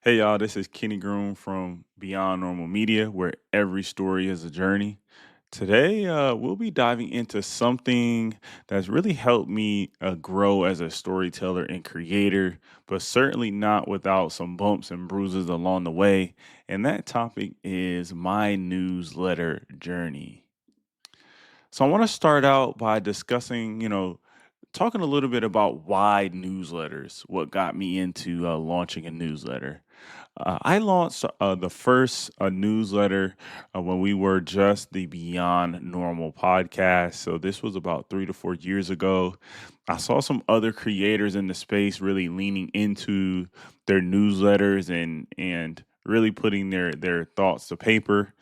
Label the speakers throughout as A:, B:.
A: Hey y'all, this is Kenny Groom from Beyond Normal Media, where every story is a journey. Today, we'll be diving into something that's really helped me grow as a storyteller and creator, but certainly not without some bumps and bruises along the way. And that topic is my newsletter journey. So, I want to start out by discussing, talking a little bit about why newsletters, what got me into launching a newsletter. I launched the first newsletter when we were just the Beyond Normal podcast. So this was about 3 to 4 years ago. I saw some other creators in the space really leaning into their newsletters and really putting their thoughts to paper.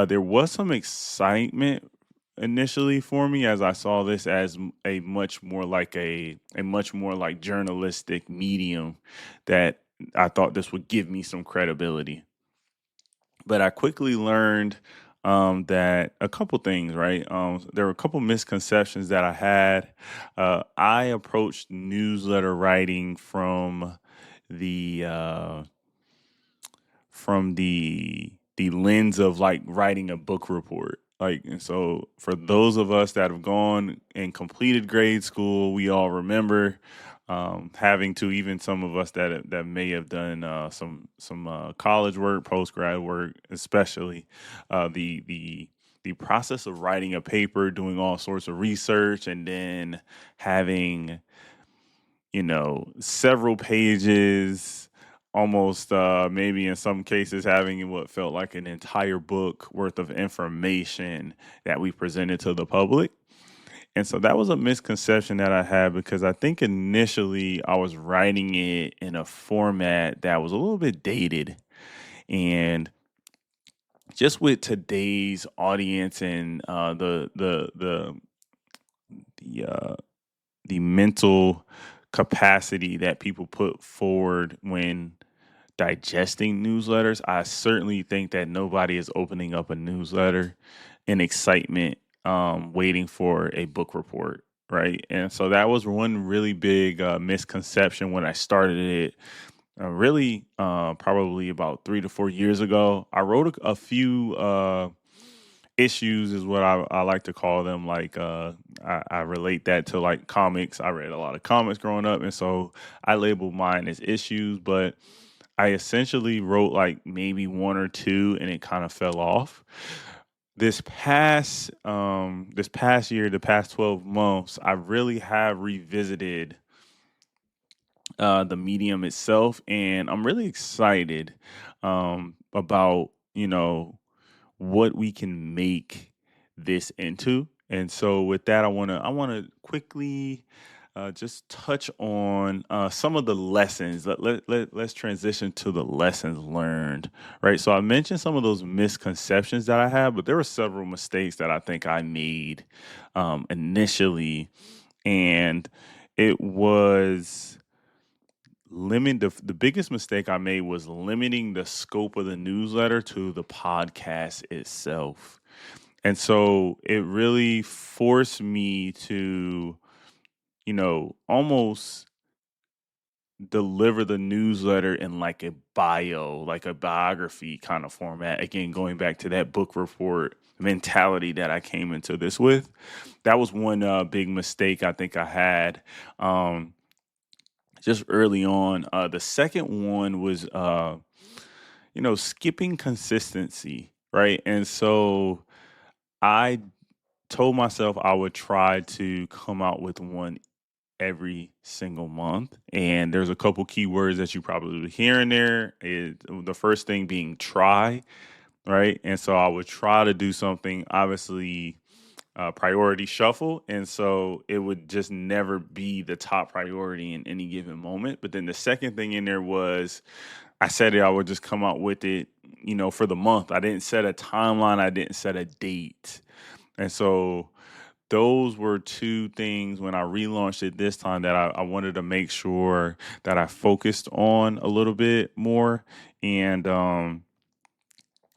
A: There was some excitement initially for me as I saw this as a much more like a much more like journalistic medium that I thought this would give me some credibility. But I quickly learned that a couple things, right? There were a couple misconceptions that I had. I approached newsletter writing the uh, from the lens of like writing a book report. Like, and so for those of us that have gone and completed grade school, we all remember having to, even some of us that may have done some college work, post grad work, especially the process of writing a paper, doing all sorts of research, and then having several pages, almost maybe in some cases having what felt like an entire book worth of information that we presented to the public. And so that was a misconception that I had because I think initially I was writing it in a format that was a little bit dated. And just with today's audience and the the mental capacity that people put forward when digesting newsletters, I certainly think that nobody is opening up a newsletter in excitement, waiting for a book report, right? And so that was one really big misconception when I started it. Really, probably about 3 to 4 years ago, I wrote a few issues is what I like to call them. Like I relate that to like comics. I read a lot of comics growing up, and so I label mine as issues. But I essentially wrote like maybe one or two, and it kind of fell off. This past year, the past 12 months, I really have revisited the medium itself, and I'm really excited about what we can make this into. And so with that, I want to quickly just touch on some of the lessons. Let's transition to the lessons learned, right? So I mentioned some of those misconceptions that I had, but there were several mistakes that I think I made initially, and it was the biggest mistake I made was limiting the scope of the newsletter to the podcast itself. And so it really forced me to, almost deliver the newsletter in like a bio, like a biography kind of format. Again, going back to that book report mentality that I came into this with. That was one big mistake I think I had. Just early on. The second one was, skipping consistency, right? And so I told myself I would try to come out with one every single month. And there's a couple keywords that you probably would hear in there. The first thing being try, right? And so I would try to do something, obviously, priority shuffle. And so it would just never be the top priority in any given moment. But then the second thing in there was I said I would just come out with it, for the month. I didn't set a timeline, I didn't set a date. And so those were two things when I relaunched it this time that I wanted to make sure that I focused on a little bit more. And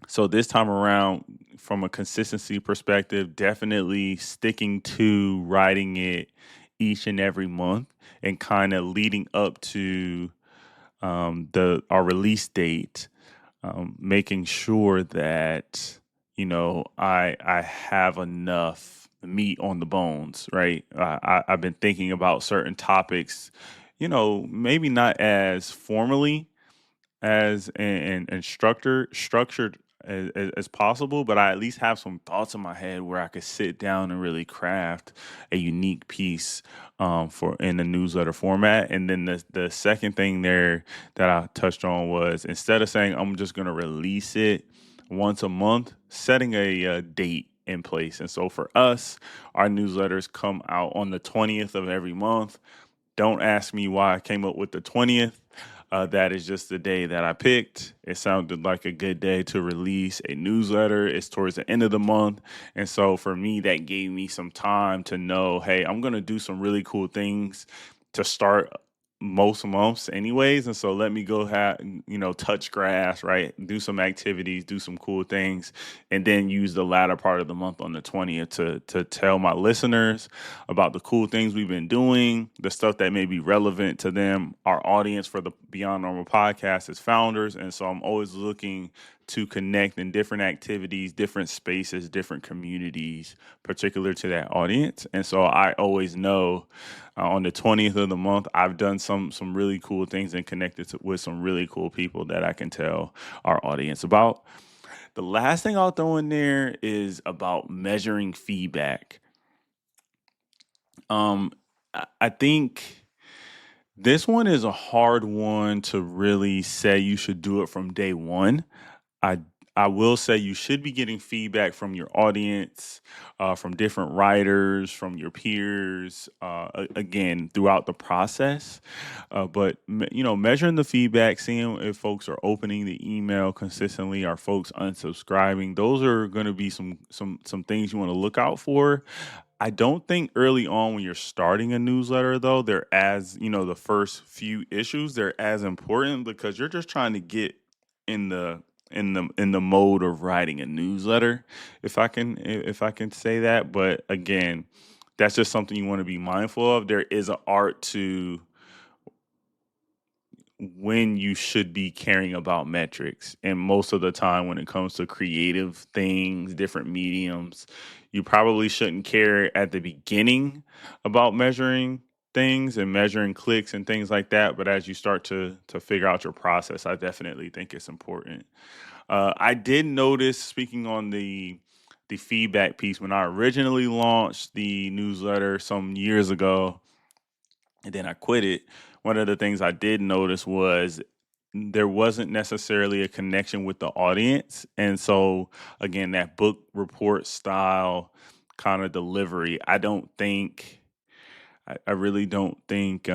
A: so this time around, from a consistency perspective, definitely sticking to writing it each and every month and kind of leading up to the our release date, making sure that I have enough meat on the bones, right? I've been thinking about certain topics, maybe not as formally as and structured as possible, but I at least have some thoughts in my head where I could sit down and really craft a unique piece for in the newsletter format. And then the second thing there that I touched on was, instead of saying I'm just going to release it once a month, setting a date in place. And so for us, our newsletters come out on the 20th of every month. Don't ask me why I came up with the 20th. That is just the day that I picked. It sounded like a good day to release a newsletter. It's towards the end of the month. And so for me, that gave me some time to know, hey, I'm going to do some really cool things to start most months anyways. And so let me go touch grass, right? Do some activities, do some cool things, and then use the latter part of the month on the 20th to tell my listeners about the cool things we've been doing, the stuff that may be relevant to them. Our audience for the Beyond Normal podcast is founders. And so I'm always looking to connect in different activities, different spaces, different communities, particular to that audience. And so I always know on the 20th of the month, I've done some really cool things and with some really cool people that I can tell our audience about. The last thing I'll throw in there is about measuring feedback. I think this one is a hard one to really say you should do it from day one. I I will say you should be getting feedback from your audience, from different writers, from your peers, again throughout the process. But measuring the feedback, seeing if folks are opening the email consistently, are folks unsubscribing. Those are going to be some things you want to look out for. I don't think early on when you're starting a newsletter, though, they're the first few issues, they're as important, because you're just trying to get in the mode of writing a newsletter, if I can say that. But again, that's just something you want to be mindful of. There is an art to when you should be caring about metrics. And most of the time, when it comes to creative things, different mediums, you probably shouldn't care at the beginning about measuring things and measuring clicks and things like that. But as you start to figure out your process, I definitely think it's important. I did notice, speaking on the feedback piece, when I originally launched the newsletter some years ago, and then I quit it. One of the things I did notice was there wasn't necessarily a connection with the audience. And so, again, that book report style kind of delivery, I really don't think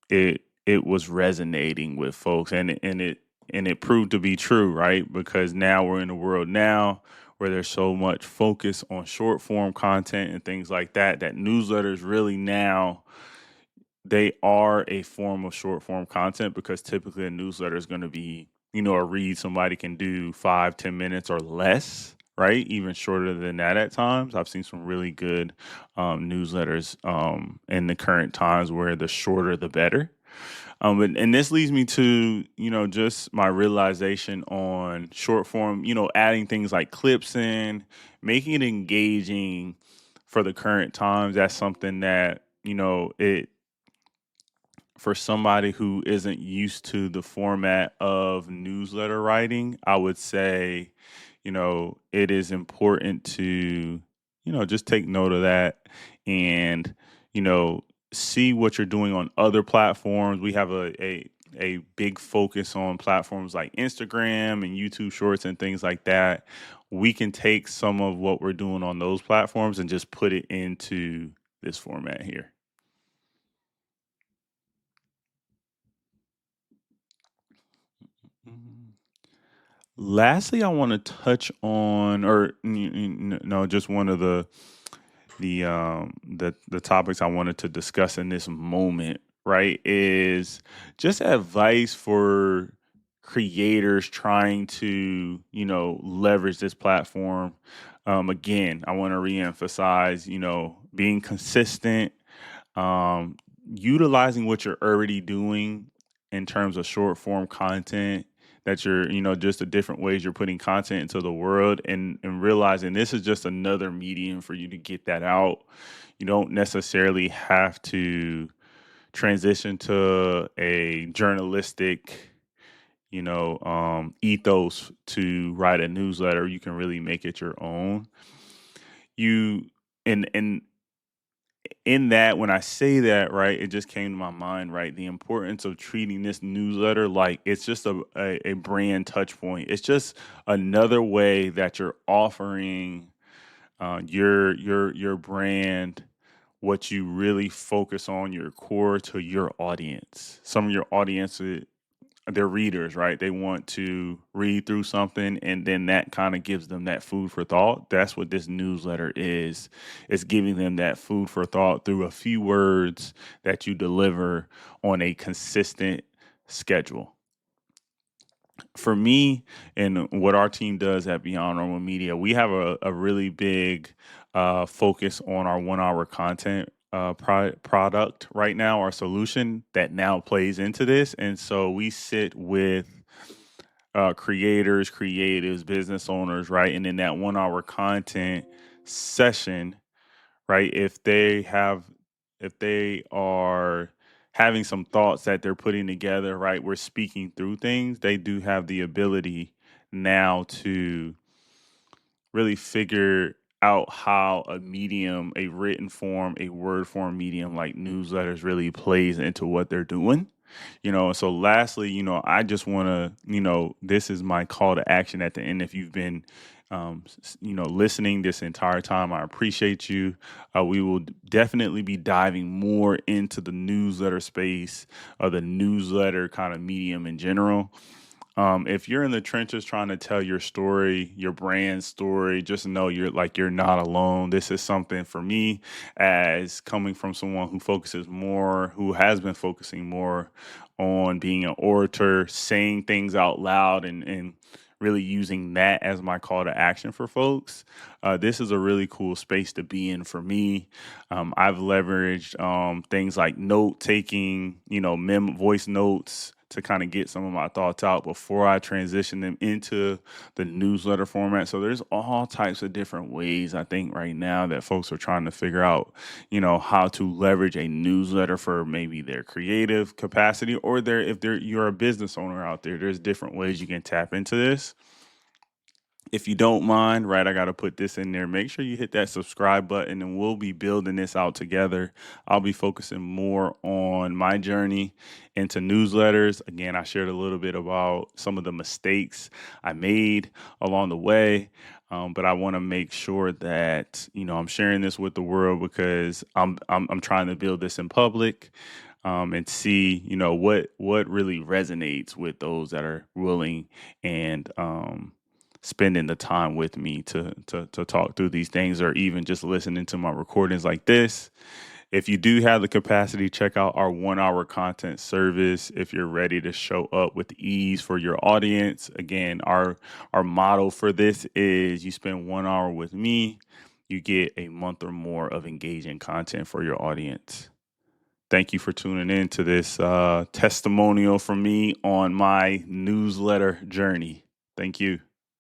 A: it was resonating with folks. And it proved to be true, right? Because now we're in a world now where there's so much focus on short form content and things like that, that newsletters really now, they are a form of short form content, because typically a newsletter is going to be, a read somebody can do 5-10 minutes or less, right? Even shorter than that at times. I've seen some really good newsletters in the current times where the shorter the better. And this leads me to, just my realization on short form, adding things like clips in, making it engaging for the current times. That's something that, for somebody who isn't used to the format of newsletter writing, I would say, it is important to, just take note of that, and, you know, see what you're doing on other platforms. We have a big focus on platforms like Instagram and YouTube Shorts and things like that. We can take some of what we're doing on those platforms and just put it into this format here. Mhm. Lastly, I want to touch on, or no, just one of the topics I wanted to discuss in this moment, right, is just advice for creators trying to, leverage this platform. Again, I want to reemphasize, being consistent, um, utilizing what you're already doing in terms of short form content, that you're, just the different ways you're putting content into the world, and realizing this is just another medium for you to get that out. You don't necessarily have to transition to a journalistic, ethos to write a newsletter. You can really make it your own. You and in that, when I say that, right, it just came to my mind, right, the importance of treating this newsletter like it's just a brand touch point. It's just another way that you're offering your brand, what you really focus on, your core, to your audience. Some of your audience, they're readers, right? They want to read through something, and then that kind of gives them that food for thought. That's what this newsletter is. It's giving them that food for thought through a few words that you deliver on a consistent schedule. For me, and what our team does at Beyond Normal Media, we have a really big focus on our 1 hour content product right now, our solution that now plays into this. And so we sit with creators, creatives, business owners, right? And in that 1 hour content session, right, if they are having some thoughts that they're putting together, right, we're speaking through things, they do have the ability now to really figure out how a medium, a written form, a word form medium like newsletters really plays into what they're doing. And so lastly, I just want to, this is my call to action at the end. If you've been, listening this entire time, I appreciate you. We will definitely be diving more into the newsletter space, or the newsletter kind of medium in general. If you're in the trenches trying to tell your story, your brand story, just know you're not alone. This is something for me, as coming from someone who has been focusing more on being an orator, saying things out loud, and really using that as my call to action for folks. This is a really cool space to be in for me. I've leveraged things like note taking, voice notes, to kind of get some of my thoughts out before I transition them into the newsletter format. So there's all types of different ways, I think, right now that folks are trying to figure out, how to leverage a newsletter for maybe their creative capacity, or if you're a business owner out there. There's different ways you can tap into this. If you don't mind, right, I got to put this in there. Make sure you hit that subscribe button, and we'll be building this out together. I'll be focusing more on my journey into newsletters. Again, I shared a little bit about some of the mistakes I made along the way. But I want to make sure that, I'm sharing this with the world, because I'm trying to build this in public, and see, what really resonates with those that are willing and spending the time with me to talk through these things, or even just listening to my recordings like this. If you do have the capacity, check out our 1 hour content service if you're ready to show up with ease for your audience. Again, our motto for this is: you spend 1 hour with me, you get a month or more of engaging content for your audience. Thank you for tuning in to this testimonial from me on my newsletter journey. Thank you.